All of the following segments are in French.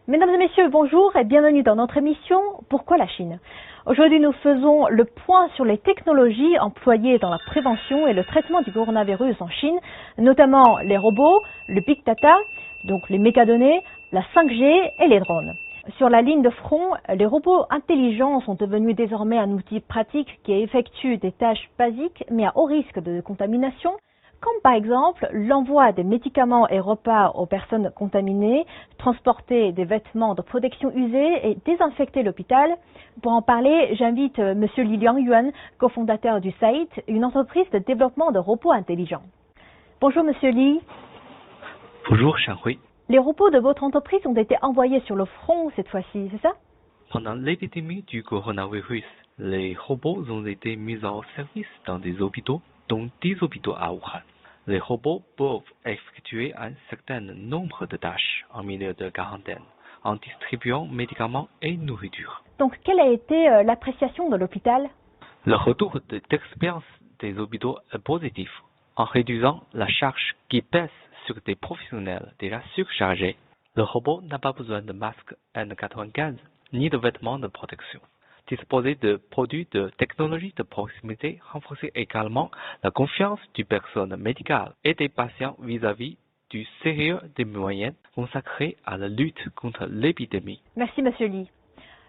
Mesdames et messieurs, bonjour et bienvenue dans notre émission « Pourquoi la Chine ?». Aujourd'hui, nous faisons le point sur les technologies employées dans la prévention et le traitement du coronavirus en Chine, notamment les robots, le Big Data, donc les mégadonnées, la 5G et les drones. Sur la ligne de front, les robots intelligents sont devenus désormais un outil pratique qui effectue des tâches basiques mais à haut risque de contamination, comme par exemple l'envoi des médicaments et repas aux personnes contaminées, transporter des vêtements de protection usés et désinfecter l'hôpital. Pour en parler, j'invite M. Li Liangyuan, cofondateur du SAIT, une entreprise de développement de robots intelligents. Bonjour M. Li. Bonjour Xianghui. Les robots de votre entreprise ont été envoyés sur le front cette fois-ci, c'est ça? Pendant l'épidémie du coronavirus, les robots ont été mis en service dans des hôpitaux, dont 10 hôpitaux à Wuhan. Les robots peuvent effectuer un certain nombre de tâches en milieu de quarantaine, en distribuant médicaments et nourriture. Donc, quelle a été l'appréciation de l'hôpital? Le retour d'expérience des hôpitaux est positif. En réduisant la charge qui pèse sur des professionnels déjà surchargés, le robot n'a pas besoin de masque N95 ni de vêtements de protection. Disposer de produits de technologie de proximité renforce également la confiance du personnel médical et des patients vis-à-vis du sérieux des moyens consacrés à la lutte contre l'épidémie. Merci M. Li.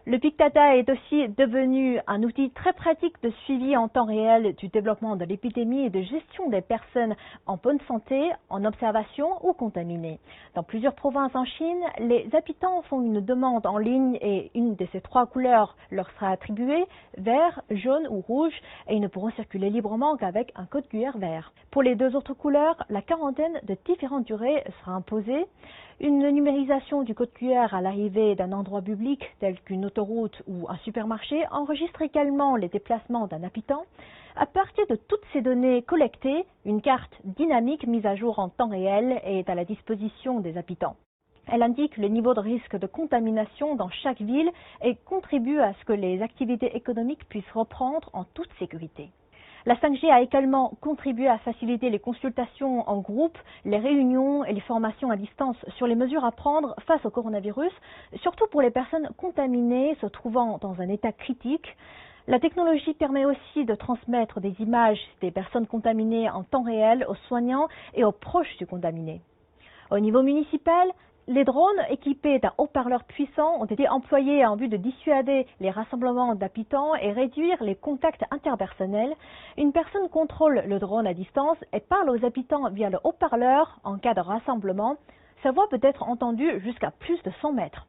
Le Big Data est aussi devenu un outil très pratique de suivi en temps réel du développement de l'épidémie et de gestion des personnes en bonne santé, en observation ou contaminées. Dans plusieurs provinces en Chine, les habitants font une demande en ligne et une de ces 3 couleurs leur sera attribuée, vert, jaune ou rouge, et ils ne pourront circuler librement qu'avec un code QR vert. Pour les 2 autres couleurs, la quarantaine de différentes durées sera imposée. Une numérisation du code QR à l'arrivée d'un endroit public tel qu'une autoroute ou un supermarché enregistre également les déplacements d'un habitant. À partir de toutes ces données collectées, une carte dynamique mise à jour en temps réel est à la disposition des habitants. Elle indique le niveau de risque de contamination dans chaque ville et contribue à ce que les activités économiques puissent reprendre en toute sécurité. La 5G a également contribué à faciliter les consultations en groupe, les réunions et les formations à distance sur les mesures à prendre face au coronavirus, surtout pour les personnes contaminées se trouvant dans un état critique. La technologie permet aussi de transmettre des images des personnes contaminées en temps réel aux soignants et aux proches du contaminé. Au niveau municipal, les drones équipés d'un haut-parleur puissant ont été employés en vue de dissuader les rassemblements d'habitants et réduire les contacts interpersonnels. Une personne contrôle le drone à distance et parle aux habitants via le haut-parleur en cas de rassemblement. Sa voix peut être entendue jusqu'à plus de 100 mètres.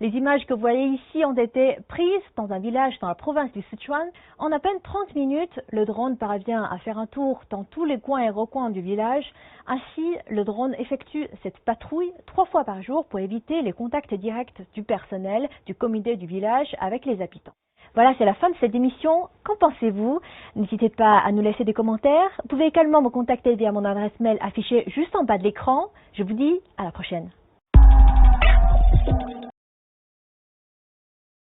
Les images que vous voyez ici ont été prises dans un village dans la province du Sichuan. En à peine 30 minutes, le drone parvient à faire un tour dans tous les coins et recoins du village. Ainsi, le drone effectue cette patrouille 3 fois par jour pour éviter les contacts directs du personnel, du comité du village avec les habitants. Voilà, c'est la fin de cette émission. Qu'en pensez-vous? N'hésitez pas à nous laisser des commentaires. Vous pouvez également me contacter via mon adresse mail affichée juste en bas de l'écran. Je vous dis à la prochaine.